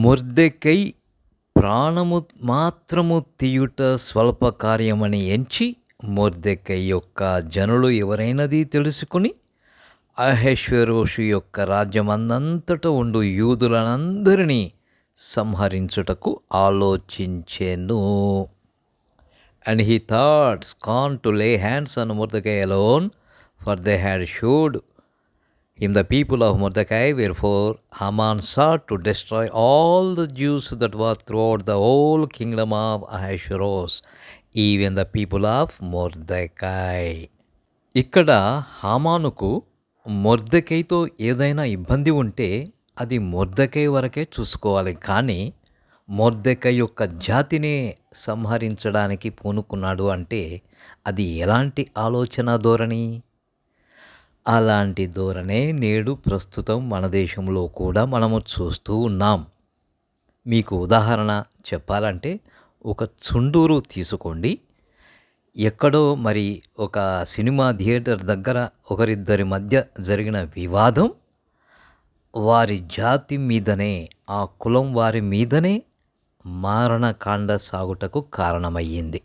Mordecai ప్రాణము మాత్రము తీయుట స్వల్ప కార్యమని ఎంచి మొర్దెకై యొక్క జనులు ఎవరైనది తెలుసుకుని అహష్వేరోషు యొక్క రాజ్యమందంతట ఉండు యూదులనందరినీ సంహరించుటకు ఆలోచించెను. And he thought scorn to lay hands on Mordecai alone, for they had showed him the people of Mordecai. Wherefore Haman sought to destroy all the Jews that were throughout the whole kingdom of Ahasuerus, even the people of Mordecai. ఇక్కడ హామానుకు మొర్దెకైతో ఏదైనా ఇబ్బంది ఉంటే అది Mordecai వరకే చూసుకోవాలి, కానీ Mordecai యొక్క జాతినే సంహరించడానికి పూనుకున్నాడు అంటే అది ఎలాంటి ఆలోచన ధోరణి? అలాంటి ధోరణే నేడు ప్రస్తుతం మన దేశంలో కూడా మనము చూస్తూ ఉన్నాం. మీకు ఉదాహరణ చెప్పాలంటే ఒక చుండూరు తీసుకోండి. ఎక్కడో మరి ఒక సినిమా థియేటర్ దగ్గర ఒకరిద్దరి మధ్య జరిగిన వివాదం వారి జాతి మీదనే, ఆ కులం వారి మీదనే మారణకాండ సాగుటకు కారణమయ్యింది.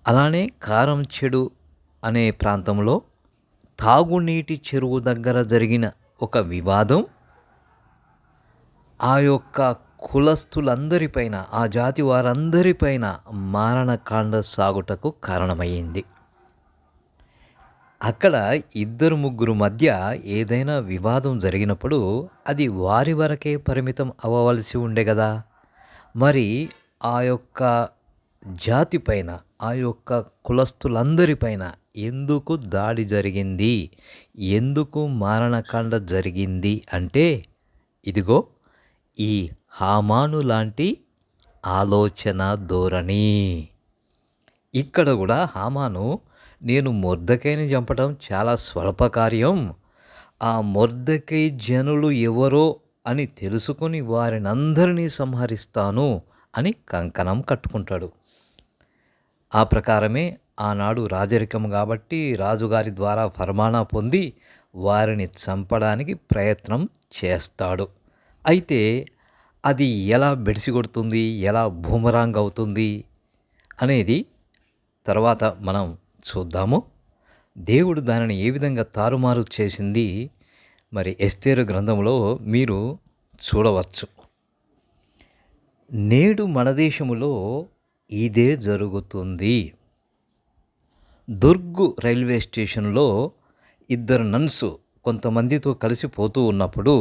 అలానే కారంచెడు అనే ప్రాంతంలో తాగునీటి చెరువు దగ్గర జరిగిన ఒక వివాదం ఆ యొక్క కులస్తులందరిపైన, ఆ జాతి వారందరిపైన మారణకాండ సాగుటకు కారణమయ్యింది. అక్కడ ఇద్దరు ముగ్గురు మధ్య ఏదైనా వివాదం జరిగినప్పుడు అది వారి వరకే పరిమితం అవ్వవలసి ఉండే కదా. మరి ఆ యొక్క జాతిపైన, ఆ యొక్క కులస్తులందరిపైన ఎందుకు దాడి జరిగింది, ఎందుకు మారణకాండ జరిగింది అంటే ఇదిగో ఈ హామాను లాంటి ఆలోచన ధోరణి. ఇక్కడ కూడా హామాను నేను మొర్దెకైని చంపడం చాలా స్వల్ప కార్యం, ఆ మొర్దెకై జనులు ఎవరో అని తెలుసుకుని వారినందరినీ సంహరిస్తాను అని కంకణం కట్టుకుంటాడు. ఆ ప్రకారమే ఆనాడు రాజరికం కాబట్టి రాజుగారి ద్వారా ఫర్మానా పొంది వారిని చంపడానికి ప్రయత్నం చేస్తాడు. అయితే అది ఎలా బెడిసిగొడుతుంది, ఎలా బూమరాంగ్ అవుతుంది అనేది తర్వాత మనం చూద్దాము. దేవుడు దానిని ఏ విధంగా తారుమారు చేసింది మరి ఎస్తేరు గ్రంథంలో మీరు చూడవచ్చు. నేడు మన దేశములో ఇదే జరుగుతుంది. దుర్గు రైల్వే స్టేషన్లో ఇద్దరు నన్స్ కొంతమందితో కలిసి పోతూ ఉన్నప్పుడు